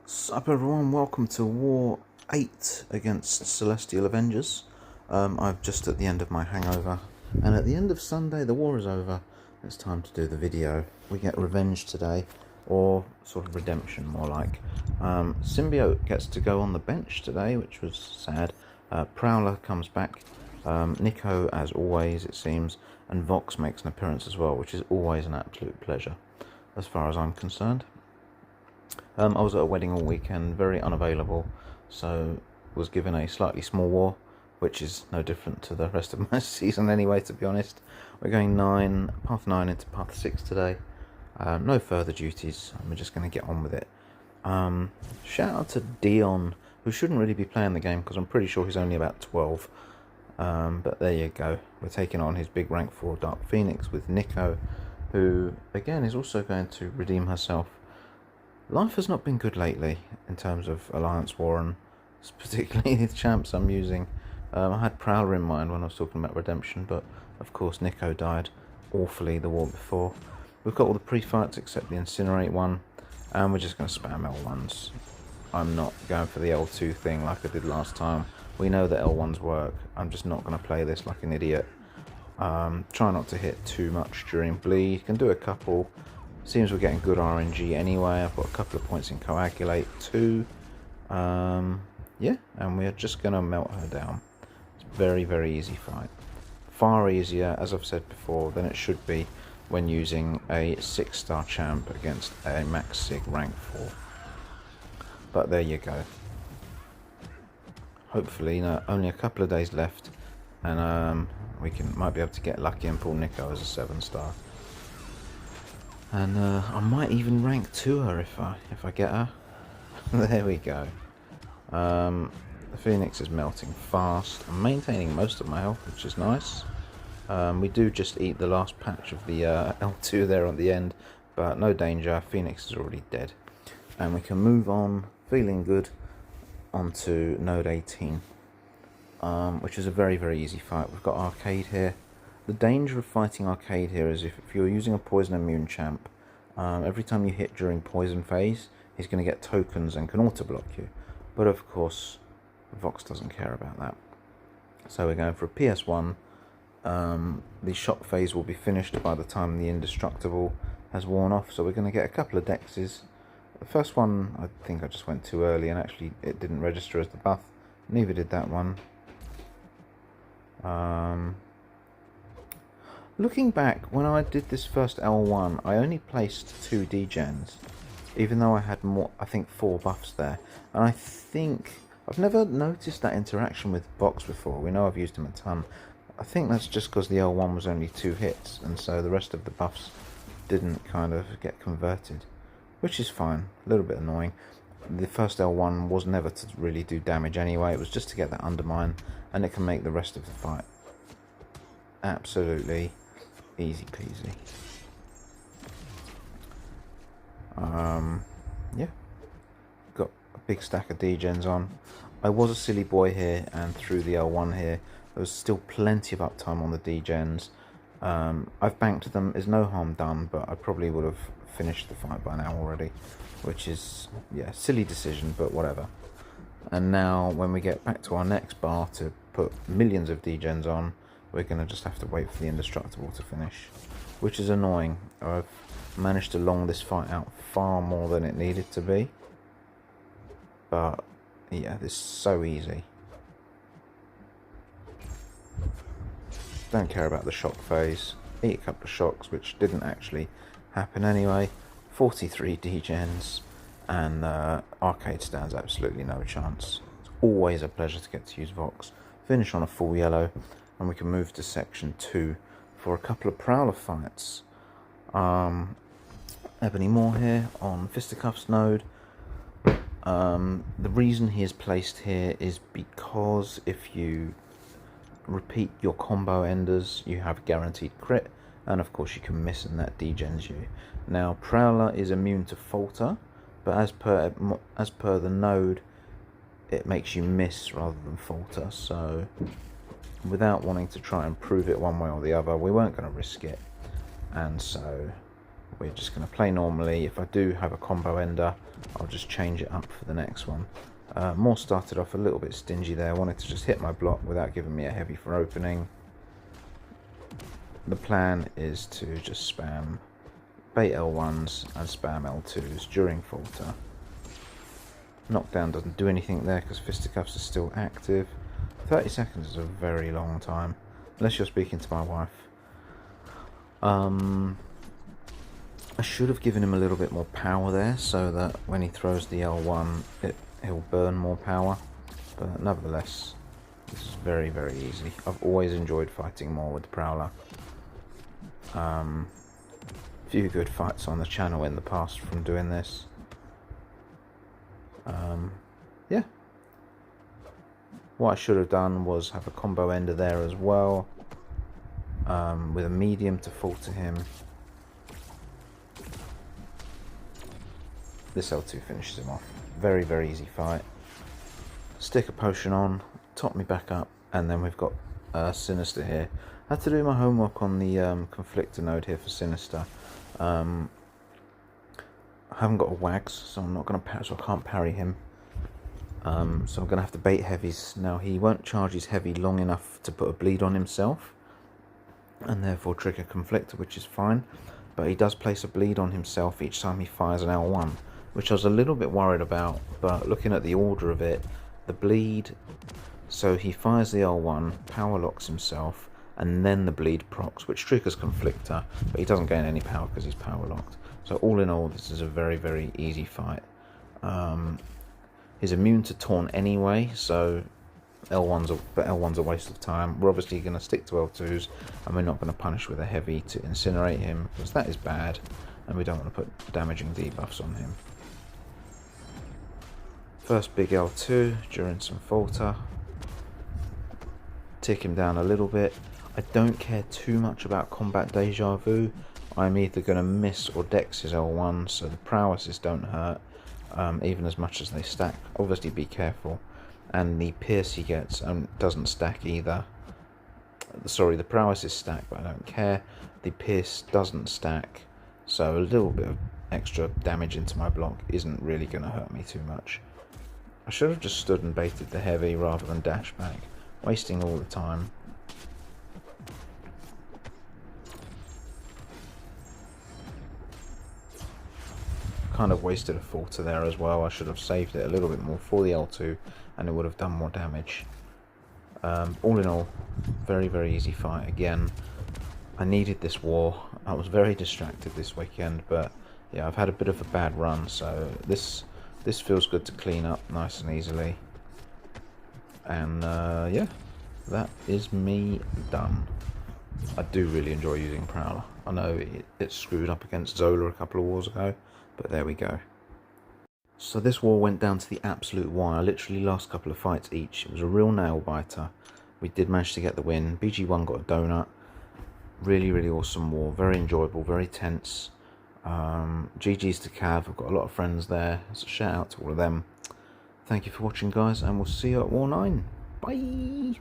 Sup everyone, welcome to War 8 against Celestial Avengers. I'm just at the end of my hangover, and at the end of Sunday the war is over. It's time to do the video. We get revenge today, or sort of redemption more like. Symbiote gets to go on the bench today, which was sad. Prowler comes back, Nico as always it seems, and Vox makes an appearance as well, which is always an absolute pleasure as far as I'm concerned. I was at a wedding all weekend, very unavailable, so was given a slightly small war, which is no different to the rest of my season anyway, to be honest. We're going path 9 into path 6 today. No further duties, we're just going to get on with it. Shout out to Dion, who shouldn't really be playing the game because I'm pretty sure he's only about 12. But there you go, we're taking on his big rank 4 Dark Phoenix with Nico, who again is also going to redeem herself. Life has not been good lately in terms of Alliance War, and particularly the champs I'm using. I had Prowler in mind when I was talking about redemption, but of course Nico died awfully the war before. We've got all the pre-fights except the Incinerate one, and we're just going to spam L1s. I'm not going for the L2 thing like I did last time. We know that L1s work. I'm just not going to play this like an idiot. Try not to hit too much during bleed. Can do a couple. Seems we're getting good RNG anyway. I've got a couple of points in Coagulate too. Yeah, and we're just going to melt her down. It's a very, very easy fight. Far easier, as I've said before, than it should be when using a 6-star champ against a max sig rank 4. But there you go. Hopefully, only a couple of days left, and we might be able to get lucky and pull Nico as a 7-star. And I might even rank 2 her if I get her. There we go. The Phoenix is melting fast. I'm maintaining most of my health, which is nice. We do just eat the last patch of the L2 there at the end, but no danger. Phoenix is already dead. And we can move on, feeling good, onto Node 18, which is a very, very easy fight. We've got Arcade here. The danger of fighting Arcade here is if you're using a poison immune champ, every time you hit during poison phase, he's going to get tokens and can auto block you. But of course, Vox doesn't care about that. So we're going for a PS1. The shock phase will be finished by the time the indestructible has worn off, so we're going to get a couple of dexes. The first one, I think I just went too early, and actually it didn't register as the buff. Neither did that one. Looking back, when I did this first L1, I only placed 2 degens, even though I had more, I think 4 buffs there. And I think, I've never noticed that interaction with Vox before. We know I've used him a ton. I think that's just because the L1 was only 2 hits, and so the rest of the buffs didn't kind of get converted, which is fine, a little bit annoying. The first L1 was never to really do damage anyway, it was just to get that undermine, and it can make the rest of the fight absolutely easy peasy. Yeah, got a big stack of degens on. I was a silly boy here and through the L1 here. There was still plenty of uptime on the degens. I've banked them, there's no harm done, but I probably would have finished the fight by now already, which is, yeah, silly decision, but whatever. And now when we get back to our next bar to put millions of degens on, we're going to just have to wait for the indestructible to finish, which is annoying. I've managed to long this fight out far more than it needed to be, but yeah, this is so easy. Don't care about the shock phase. Eat a couple of shocks, which didn't actually happen anyway. 43 degens, and Arcade stands absolutely no chance. It's always a pleasure to get to use Vox. Finish on a full yellow, and we can move to section 2 for a couple of Prowler fights. Ebony Moore here on Fisticuffs node. The reason he is placed here is because if you repeat your combo enders, you have guaranteed crit, and of course you can miss and that degens you. Now Prowler is immune to falter, but as per the node, it makes you miss rather than falter, so without wanting to try and prove it one way or the other, we weren't going to risk it, and so we're just going to play normally. If I do have a combo ender, I'll just change it up for the next one. Moore started off a little bit stingy there. I wanted to just hit my block without giving me a heavy for opening. The plan is to just spam bait L1s and spam L2s during falter. Knockdown doesn't do anything there because fisticuffs are still active. 30 seconds is a very long time, unless you're speaking to my wife. I should have given him a little bit more power there, so that when he throws the L1, he'll burn more power. But nevertheless, this is very, very easy. I've always enjoyed fighting more with the Prowler. Few good fights on the channel in the past from doing this. Yeah. What I should have done was have a combo ender there as well, with a medium to falter him. This L2 finishes him off. Very, very easy fight. Stick a potion on, top me back up, and then we've got Sinister here. I had to do my homework on the conflictor node here for Sinister. I haven't got a Wags, so I'm not going to so I can't parry him. So I'm going to have to bait heavies. Now he won't charge his heavy long enough to put a bleed on himself, and therefore trigger conflictor, which is fine. But he does place a bleed on himself each time he fires an L1, which I was a little bit worried about. But looking at the order of it, the bleed, so he fires the L1, power locks himself, and then the bleed procs, which triggers conflictor, but he doesn't gain any power because he's power locked. So all in all, this is a very, very easy fight. He's immune to taunt anyway, so L1's a waste of time. We're obviously going to stick to L2s, and we're not going to punish with a heavy to incinerate him, because that is bad, and we don't want to put damaging debuffs on him. First big L2 during some falter. Tick him down a little bit. I don't care too much about combat deja vu. I'm either going to miss or dex his L1, so the prowesses don't hurt, even as much as they stack. Obviously be careful. And the pierce he gets doesn't stack either. Sorry, the prowess is stacked, but I don't care. The pierce doesn't stack, so a little bit of extra damage into my block isn't really going to hurt me too much. I should have just stood and baited the heavy rather than dash back, wasting all the time. Kind of wasted a falter there as well. I should have saved it a little bit more for the L2, and it would have done more damage. All in all, very, very easy fight. Again, I needed this war. I was very distracted this weekend, but yeah, I've had a bit of a bad run, so this feels good to clean up nice and easily. And yeah, that is me done. I do really enjoy using Prowler. I know it screwed up against Zola a couple of wars ago, but there we go. So this war went down to the absolute wire. Literally last couple of fights each. It was a real nail biter. We did manage to get the win. BG1 got a donut. Really, really awesome war. Very enjoyable, very tense. GG's to C.Av. I've got a lot of friends there, so shout out to all of them. Thank you for watching, guys, and we'll see you at War 9. Bye!